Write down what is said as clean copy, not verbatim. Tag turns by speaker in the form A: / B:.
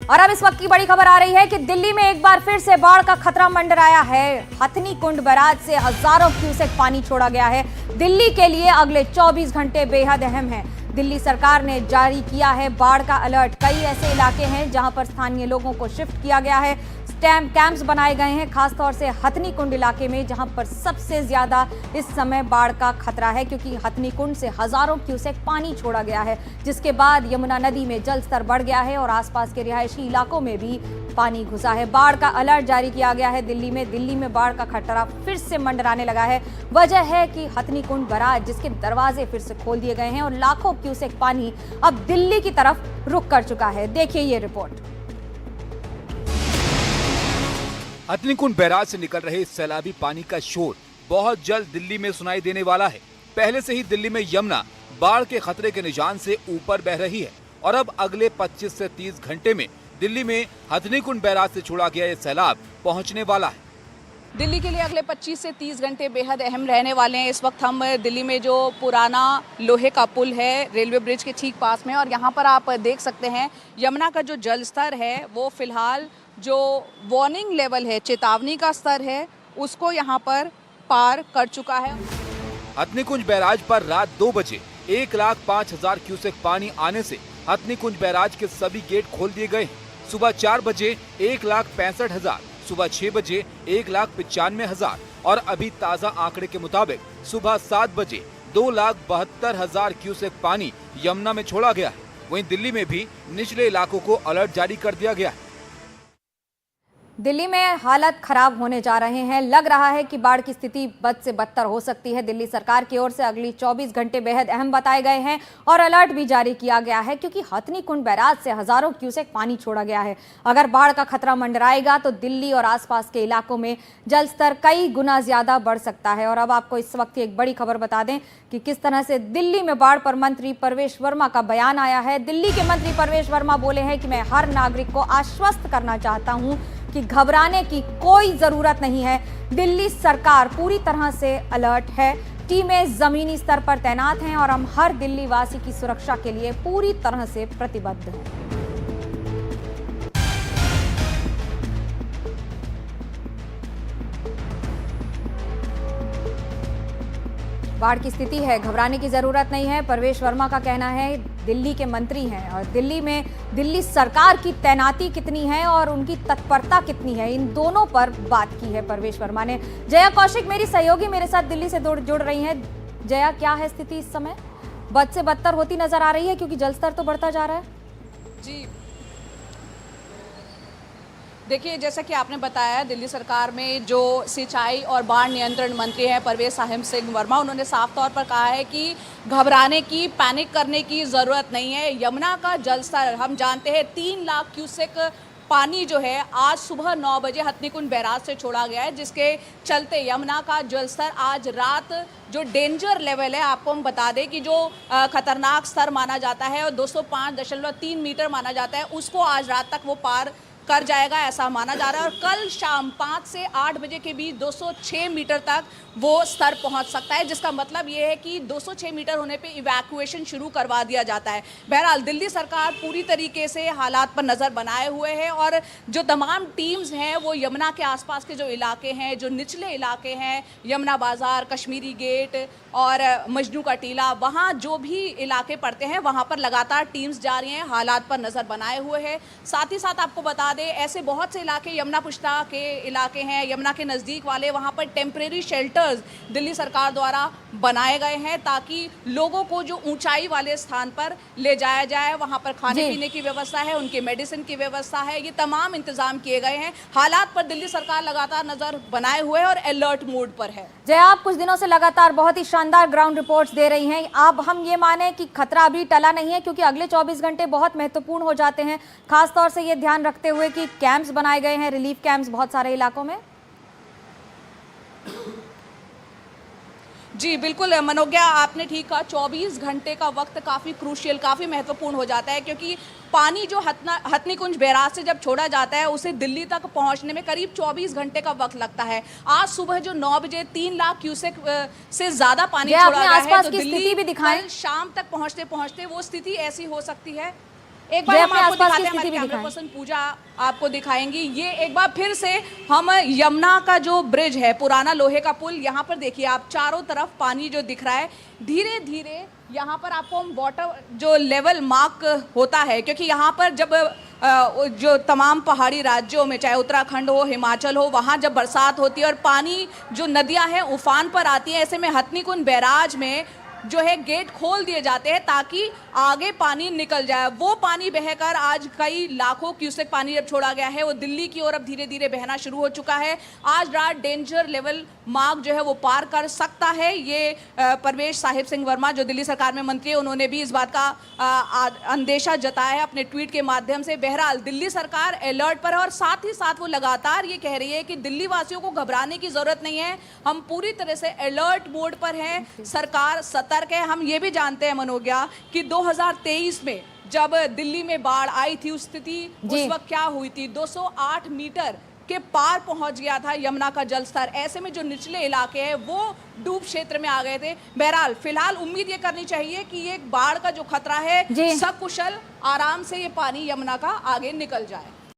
A: और अब इस वक्त की बड़ी खबर आ रही है कि दिल्ली में एक बार फिर से बाढ़ का खतरा मंडराया है। हथनी कुंड बैराज से हजारों क्यूसेक पानी छोड़ा गया है। दिल्ली के लिए अगले 24 घंटे बेहद अहम हैं। दिल्ली सरकार ने जारी किया है बाढ़ का अलर्ट। कई ऐसे इलाके हैं जहां पर स्थानीय लोगों को शिफ्ट किया गया है। कैंप्स बनाए गए हैं, खासतौर से हथनी कुंड इलाके में, जहां पर सबसे ज्यादा इस समय बाढ़ का खतरा है, क्योंकि हथनी कुंड से हजारों क्यूसेक पानी छोड़ा गया है, जिसके बाद यमुना नदी में जल स्तर बढ़ गया है और आसपास के रिहायशी इलाकों में भी पानी घुसा है। बाढ़ का अलर्ट जारी किया गया है दिल्ली में। दिल्ली में बाढ़ का खतरा फिर से मंडराने लगा है। वजह है कि हथनी कुंड बैराज, जिसके दरवाजे फिर से खोल दिए गए हैं और लाखों क्यूसेक पानी अब दिल्ली की तरफ रुख कर चुका है। देखिए ये रिपोर्ट।
B: हथनी कुंड बैराज से निकल रहे सैलाबी पानी का शोर बहुत जल्द दिल्ली में सुनाई देने वाला है। पहले से ही दिल्ली में यमुना बाढ़ के खतरे के निशान से ऊपर बह रही है और अब अगले 25 से 30 घंटे में दिल्ली में हथनी कुंड बैराज से छोड़ा गया ये सैलाब पहुंचने वाला है।
C: दिल्ली के लिए अगले 25 से 30 घंटे बेहद अहम रहने वाले हैं। इस वक्त हम दिल्ली में जो पुराना लोहे का पुल है रेलवे ब्रिज के ठीक पास में, और यहाँ पर आप देख सकते हैं यमुना का जो जल स्तर है वो फिलहाल जो वार्निंग लेवल है, चेतावनी का स्तर है, उसको यहाँ पर पार कर चुका है।
B: हथनी कुंज बैराज पर रात 2 बजे 1,05,000 क्यूसेक पानी आने से हथनी कुंज बैराज के सभी गेट खोल दिए गए। सुबह 4 बजे 1,65,000, सुबह 6 बजे 1,95,000 और अभी ताज़ा आंकड़े के मुताबिक सुबह 7 बजे 2,72,000 क्यूसेक पानी यमुना में छोड़ा गया है। वहीं दिल्ली में भी निचले इलाकों को अलर्ट जारी कर दिया गया है।
A: दिल्ली में हालत खराब होने जा रहे हैं। लग रहा है कि बाढ़ की स्थिति बद से बदतर हो सकती है। दिल्ली सरकार की ओर से अगली 24 घंटे बेहद अहम बताए गए हैं और अलर्ट भी जारी किया गया है, क्योंकि हथनी कुंड बैराज से हजारों क्यूसेक पानी छोड़ा गया है। अगर बाढ़ का खतरा मंडराएगा तो दिल्ली और आसपास के इलाकों में जल स्तर कई गुना ज्यादा बढ़ सकता है। और अब आपको इस वक्त एक बड़ी खबर बता दें कि किस तरह से दिल्ली में बाढ़ पर मंत्री परवेश वर्मा का बयान आया है। दिल्ली के मंत्री परवेश वर्मा बोले हैं कि मैं हर नागरिक को आश्वस्त करना चाहता हूं कि घबराने की कोई जरूरत नहीं है। दिल्ली सरकार पूरी तरह से अलर्ट है। टीमें जमीनी स्तर पर तैनात हैं और हम हर दिल्ली वासी की सुरक्षा के लिए पूरी तरह से प्रतिबद्ध हैं। बाढ़ की स्थिति है, घबराने की जरूरत नहीं है। परवेश वर्मा का कहना है, दिल्ली के मंत्री हैं और दिल्ली में दिल्ली सरकार की तैनाती कितनी है और उनकी तत्परता कितनी है, इन दोनों पर बात की है परवेश वर्मा ने। जया कौशिक मेरी सहयोगी मेरे साथ दिल्ली से जुड़ रही हैं। जया, क्या है स्थिति इस समय? बद से बदतर होती नजर आ रही है, क्योंकि जलस्तर तो बढ़ता जा रहा है।
C: जी देखिए, जैसा कि आपने बताया, दिल्ली सरकार में जो सिंचाई और बाढ़ नियंत्रण मंत्री हैं परवेश साहिब सिंह वर्मा, उन्होंने साफ तौर पर कहा है कि घबराने की, पैनिक करने की ज़रूरत नहीं है। यमुना का जल स्तर हम जानते हैं 3 लाख क्यूसेक पानी जो है आज सुबह 9 बजे हथनी कुंड बैराज से छोड़ा गया है, जिसके चलते यमुना का जल स्तर आज रात जो डेंजर लेवल है, आपको हम बता दें कि जो खतरनाक स्तर माना जाता है और 205.3 मीटर माना जाता है, उसको आज रात तक वो पार कर जाएगा ऐसा माना जा रहा है। और कल शाम 5 से 8 बजे के बीच 206 मीटर तक वो स्तर पहुंच सकता है, जिसका मतलब ये है कि 206 मीटर होने पे इवैक्यूएशन शुरू करवा दिया जाता है। बहरहाल दिल्ली सरकार पूरी तरीके से हालात पर नज़र बनाए हुए है और जो तमाम टीम्स हैं वो यमुना के आसपास के जो इलाके हैं, जो निचले इलाके हैं, यमुना बाज़ार, कश्मीरी गेट और मजनू का टीला, वहाँ जो भी इलाके पड़ते हैं वहाँ पर लगातार टीम्स जा रही हैं, हालात पर नज़र बनाए हुए हैं। साथ ही साथ आपको बता दें, ऐसे बहुत से इलाके यमुना पुष्टा के इलाके हैं, यमुना के नज़दीक वाले, वहाँ पर टेम्परेरी शेल्टर्स दिल्ली सरकार द्वारा बनाए गए हैं, ताकि लोगों को जो ऊंचाई वाले स्थान पर ले जाया जाए। वहाँ पर खाने पीने की व्यवस्था है, उनके मेडिसिन की व्यवस्था है, ये तमाम इंतजाम किए गए हैं। हालात पर दिल्ली सरकार लगातार नज़र बनाए हुए है और अलर्ट मोड पर है।
A: जय, आप कुछ दिनों से लगातार बहुत ही शानदार ग्राउंड रिपोर्ट्स दे रही हैं। अब हम ये माने कि खतरा अभी टला नहीं है, क्योंकि अगले 24 घंटे बहुत महत्वपूर्ण हो जाते हैं, खासतौर से ये ध्यान रखते हुए कि कैंप्स बनाए गए हैं, रिलीफ कैंप्स बहुत सारे इलाकों में।
C: जी बिल्कुल मनोज्ञा, आपने ठीक कहा, 24 घंटे का वक्त काफ़ी क्रूशियल, काफ़ी महत्वपूर्ण हो जाता है, क्योंकि पानी जो हथनी कुंज बैराज से जब छोड़ा जाता है उसे दिल्ली तक पहुंचने में करीब 24 घंटे का वक्त लगता है। आज सुबह जो 9 बजे 3 लाख क्यूसेक से ज़्यादा पानी छोड़ा गया है, तो दिल्ली भी दिखाएं शाम तक पहुंचते पहुंचते वो स्थिति ऐसी हो सकती है। एक बार
A: जय
C: हम
A: अपने
C: आपको
A: आसपास की
C: दिखाते हैं,
A: स्थिति
C: हमारी
A: भी
C: कैमरा
A: दिखाएं।
C: पर्सन पूजा आपको दिखाएंगी। ये एक बार फिर से हम यमुना का जो ब्रिज है, पुराना लोहे का पुल, यहाँ पर देखिए आप, चारों तरफ पानी जो दिख रहा है। धीरे धीरे यहाँ पर आपको हम वाटर जो लेवल मार्क होता है, क्योंकि यहाँ पर जब जो तमाम पहाड़ी राज्यों में, चाहे उत्तराखंड हो, हिमाचल हो, वहाँ जब बरसात होती है और पानी जो नदियाँ हैं उफान पर आती हैं, ऐसे में हथनी कुंड बैराज में जो है गेट खोल दिए जाते हैं ताकि आगे पानी निकल जाए। वो पानी बहकर आज कई लाखों क्यूसेक पानी जब छोड़ा गया है वो दिल्ली की ओर अब धीरे धीरे बहना शुरू हो चुका है। आज रात डेंजर लेवल मार्क जो है वो पार कर सकता है। ये परवेश साहिब सिंह वर्मा जो दिल्ली सरकार में मंत्री है, उन्होंने भी इस बात का अंदेशा जताया है अपने ट्वीट के माध्यम से। बहरहाल दिल्ली सरकार अलर्ट पर है और साथ ही साथ वो लगातार ये कह रही है कि दिल्ली वासियों को घबराने की जरूरत नहीं है, हम पूरी तरह से अलर्ट मोड पर हैं, सरकार सतर्क है। हम ये भी जानते हैं मनोज्ञा कि 2023 में जब दिल्ली में बाढ़ आई थी, उस स्थिति उस वक्त क्या हुई थी, 208 मीटर के पार पहुंच गया था यमुना का जलस्तर। ऐसे में जो निचले इलाके हैं वो डूब क्षेत्र में आ गए थे। बहरहाल फिलहाल उम्मीद ये करनी चाहिए कि ये बाढ़ का जो खतरा है सकुशल आराम से ये पानी यमुना का आगे निकल जाए।